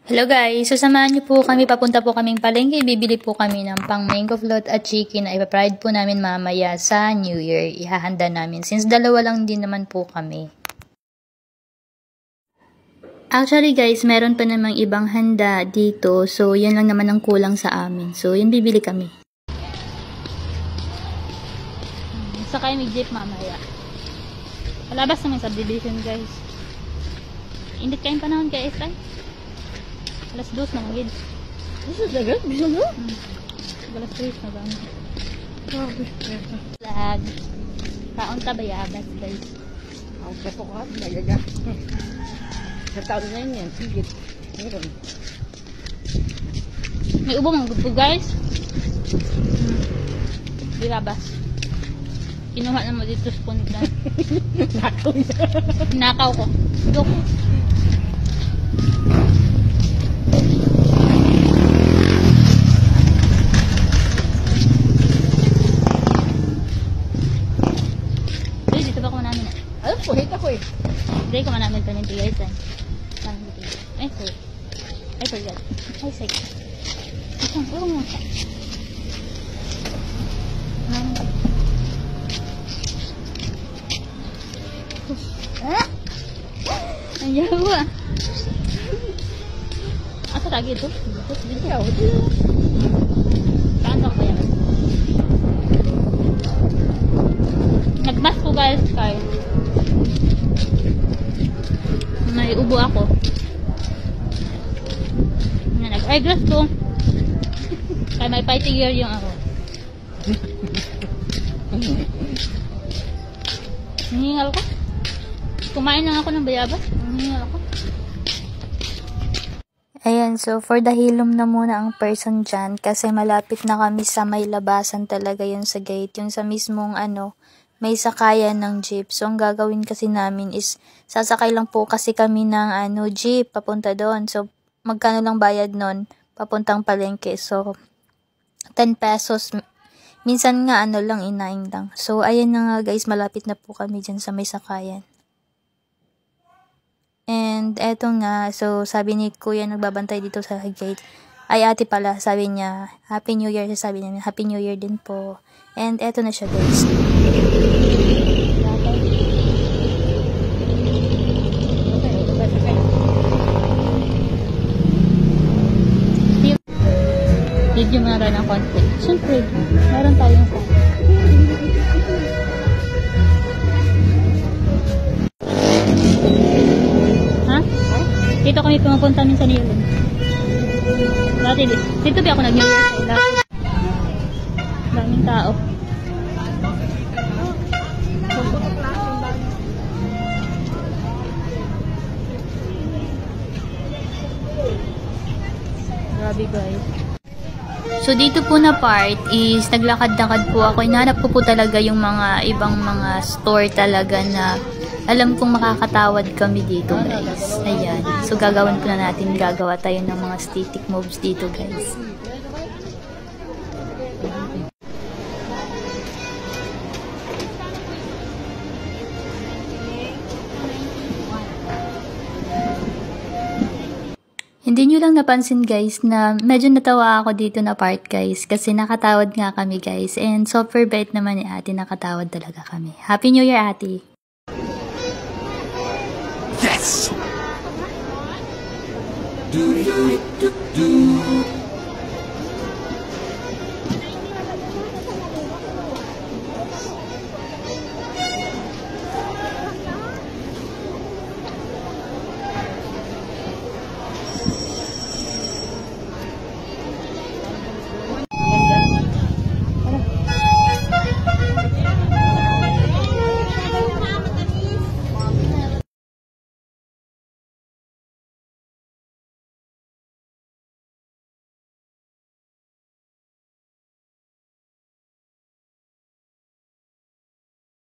Hello guys, so samahan niyo po kami, papunta po kaming palengke, bibili po kami ng pang mango float at chicken na ipapride po namin mamaya sa New Year, ihahanda namin since dalawa lang din naman po kami. Actually guys, meron pa namang ibang handa dito, so yan lang naman ang kulang sa amin, so yun bibili kami. Sakay may jeep mamaya. Palabas naman subdivision guys. Indit kayong panahon guys ay. Alas 2 na magid. Bisa dagat? Bisa na? Alas 3 na ba? Grabe. Lag. Kaon ka bayabas guys. Ang katukat, nagagat. Sa taon na yun yan, sigit. Meron. May ubo mga gusto guys. Bayabas. Kinuha na mo dito spoon na. Nakaw niya. Nakaw ko. Dok. Alam po, hita ko eh. Hindi ko man namin ito ng guys. Ay, sorry. I forgot. Ay, sige. Isang puro mo siya. Ang yawa ah. Asa lagi ito? Ikaw, Saan ka ba yan? Nagmas ko guys kayo. May ubo ako. Nag-eyeglass ko. Kaya may fighting year yung ako. Hinihingal ko. Kumain lang ako ng bayabas. Hinihingal ako. Ayan, so for the hilom na muna ang person dyan kasi malapit na kami sa may labasan talaga yun sa gate. Yung sa mismong may sakayan ng jeep. So, ang gagawin kasi namin is, sasakay lang po kasi kami ng jeep papunta doon. So, magkano lang bayad nun papuntang palengke. So, 10 pesos. Minsan nga lang, inaing lang. So, ayan na nga guys, malapit na po kami dyan sa may sakayan. And, eto nga, so, sabi ni Kuya, nagbabantay dito sa gate. Ay, ate pala, sabi niya, Happy New Year. Sabi niya, Happy New Year din po. And, eto na siya guys. Video mo na rin ang konti. Siyempre, meron tayong konti. Ha? Dito kami pumapunta minsan yun. Dati dito ba ako nag-New Year sa ila? Daming tao. Grabe guys. So, dito po na part is naglakad-lakad po ako. Hinahanap ko po talaga yung mga ibang mga store talaga na alam kong makakatawad kami dito guys. Ayan. So, gagawan po na natin. Gagawa tayo ng mga static moves dito guys. Hindi nyo lang napansin guys na medyo natawa ako dito na part guys kasi nakatawad nga kami guys and super bait naman ni ate, nakatawad talaga kami. Happy New Year ate! Yes!